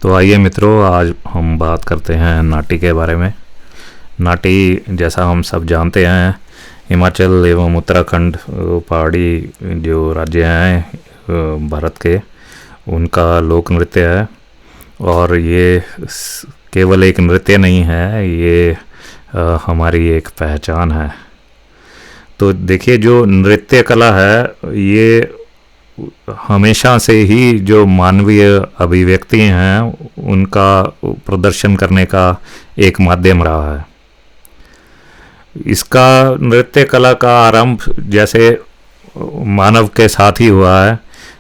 तो आइए मित्रों, आज हम बात करते हैं नाटी के बारे में। नाटी, जैसा हम सब जानते हैं, हिमाचल एवं उत्तराखंड पहाड़ी जो राज्य हैं भारत के, उनका लोक नृत्य है। और ये केवल एक नृत्य नहीं है, ये हमारी एक पहचान है। तो देखिए, जो नृत्य कला है ये हमेशा से ही जो मानवीय अभिव्यक्ति हैं उनका प्रदर्शन करने का एक माध्यम रहा है। इसका नृत्य कला का आरंभ जैसे मानव के साथ ही हुआ है।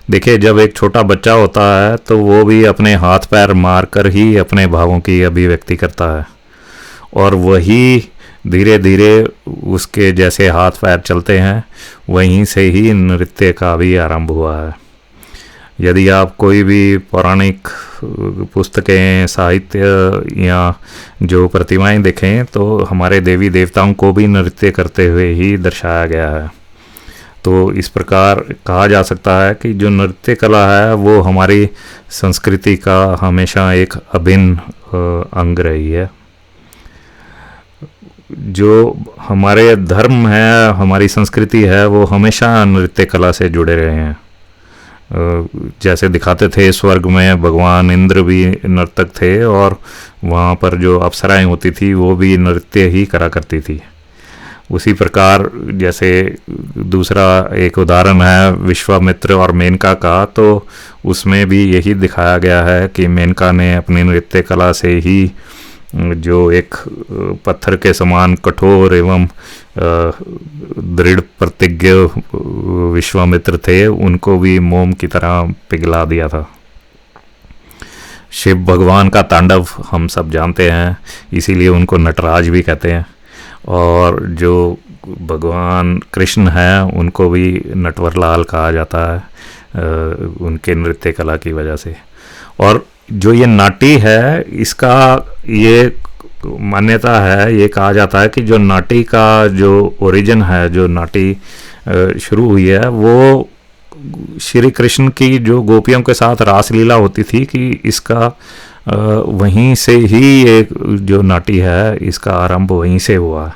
देखिए, जब एक छोटा बच्चा होता है तो वो भी अपने हाथ पैर मार कर ही अपने भावों की अभिव्यक्ति करता है, और वही धीरे धीरे उसके जैसे हाथ पैर चलते हैं वहीं से ही नृत्य का भी आरंभ हुआ है। यदि आप कोई भी पौराणिक पुस्तकें, साहित्य या जो प्रतिमाएं देखें तो हमारे देवी देवताओं को भी नृत्य करते हुए ही दर्शाया गया है। तो इस प्रकार कहा जा सकता है कि जो नृत्य कला है वो हमारी संस्कृति का हमेशा एक अभिन्न अंग रही है। जो हमारे धर्म है, हमारी संस्कृति है, वो हमेशा नृत्य कला से जुड़े रहे हैं। जैसे दिखाते थे, स्वर्ग में भगवान इंद्र भी नर्तक थे और वहाँ पर जो अप्सराएं होती थी वो भी नृत्य ही करा करती थी। उसी प्रकार जैसे दूसरा एक उदाहरण है विश्वामित्र और मेनका का, तो उसमें भी यही दिखाया गया है कि मेनका ने अपनी नृत्य कला से ही जो एक पत्थर के समान कठोर एवं दृढ़ प्रतिज्ञ विश्वामित्र थे, उनको भी मोम की तरह पिघला दिया था। शिव भगवान का तांडव हम सब जानते हैं, इसीलिए उनको नटराज भी कहते हैं। और जो भगवान कृष्ण हैं उनको भी नटवर लाल कहा जाता है उनके नृत्य कला की वजह से। और जो ये नाटी है, इसका ये मान्यता है, ये कहा जाता है कि जो नाटी का जो ओरिजिन है, जो नाटी शुरू हुई है, वो श्री कृष्ण की जो गोपियों के साथ रासलीला होती थी कि इसका वहीं से ही एक जो नाटी है इसका आरंभ वहीं से हुआ।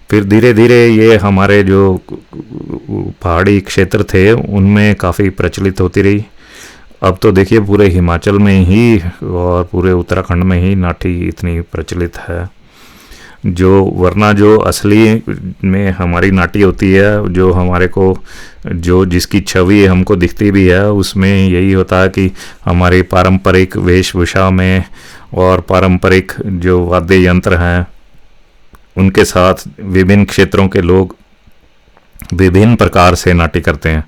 फिर धीरे धीरे ये हमारे जो पहाड़ी क्षेत्र थे उनमें काफ़ी प्रचलित होती रही। अब तो देखिए, पूरे हिमाचल में ही और पूरे उत्तराखंड में ही नाटी इतनी प्रचलित है। जो वरना जो असली में हमारी नाटी होती है, जो हमारे को जो जिसकी छवि हमको दिखती भी है, उसमें यही होता है कि हमारी पारंपरिक वेशभूषा में और पारंपरिक जो वाद्य यंत्र हैं उनके साथ विभिन्न क्षेत्रों के लोग विभिन्न प्रकार से नाटी करते हैं।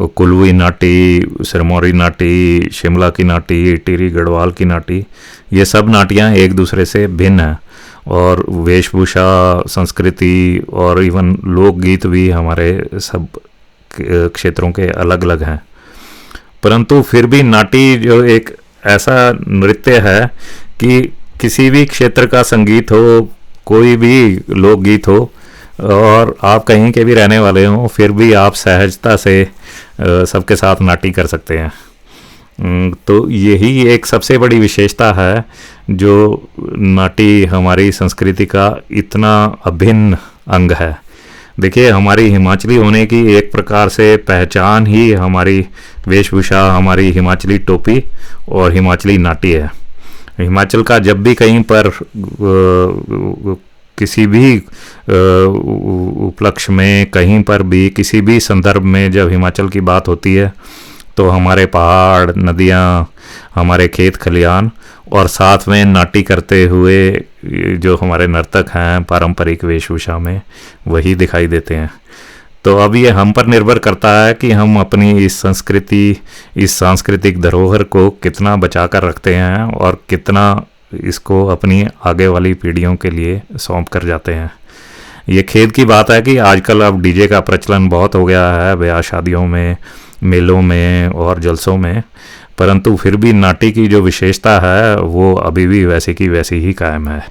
कुल्लवी नाटी, सिरमौरी नाटी, शिमला की नाटी, टिहरी गढ़वाल की नाटी, ये सब नाटियाँ एक दूसरे से भिन्न हैं। और वेशभूषा, संस्कृति और इवन लोकगीत भी हमारे सब क्षेत्रों के अलग अलग हैं। परंतु फिर भी नाटी जो एक ऐसा नृत्य है कि किसी भी क्षेत्र का संगीत हो, कोई भी लोकगीत हो, और आप कहीं के भी रहने वाले हों, फिर भी आप सहजता से सबके साथ नाटी कर सकते हैं। तो यही एक सबसे बड़ी विशेषता है जो नाटी हमारी संस्कृति का इतना अभिन्न अंग है। देखिए, हमारी हिमाचली होने की एक प्रकार से पहचान ही हमारी वेशभूषा, हमारी हिमाचली टोपी और हिमाचली नाटी है। हिमाचल का जब भी कहीं पर किसी भी उपलक्ष्य में, कहीं पर भी, किसी भी संदर्भ में जब हिमाचल की बात होती है तो हमारे पहाड़, नदियाँ, हमारे खेत खलियान और साथ में नाटी करते हुए जो हमारे नर्तक हैं पारंपरिक वेशभूषा में, वही दिखाई देते हैं। तो अब ये हम पर निर्भर करता है कि हम अपनी इस संस्कृति, इस सांस्कृतिक धरोहर को कितना बचा कर रखते हैं और कितना इसको अपनी आगे वाली पीढ़ियों के लिए सौंप कर जाते हैं। ये खेद की बात है कि आजकल अब डीजे का प्रचलन बहुत हो गया है ब्याह शादियों में, मेलों में और जलसों में, परंतु फिर भी नाटी की जो विशेषता है वो अभी भी वैसी की वैसी ही कायम है।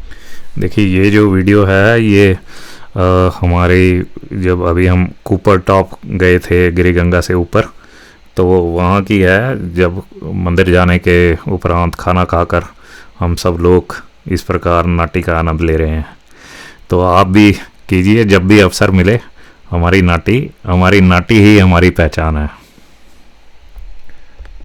देखिए, ये जो वीडियो है ये हमारे जब अभी हम कूपर टॉप गए थे गिरी गंगा से ऊपर, तो वो वहाँ की है। जब मंदिर जाने के उपरांत खाना खाकर हम सब लोग इस प्रकार नाटी का आनंद ले रहे हैं। तो आप भी कीजिए जब भी अवसर मिले। हमारी नाटी ही हमारी पहचान है।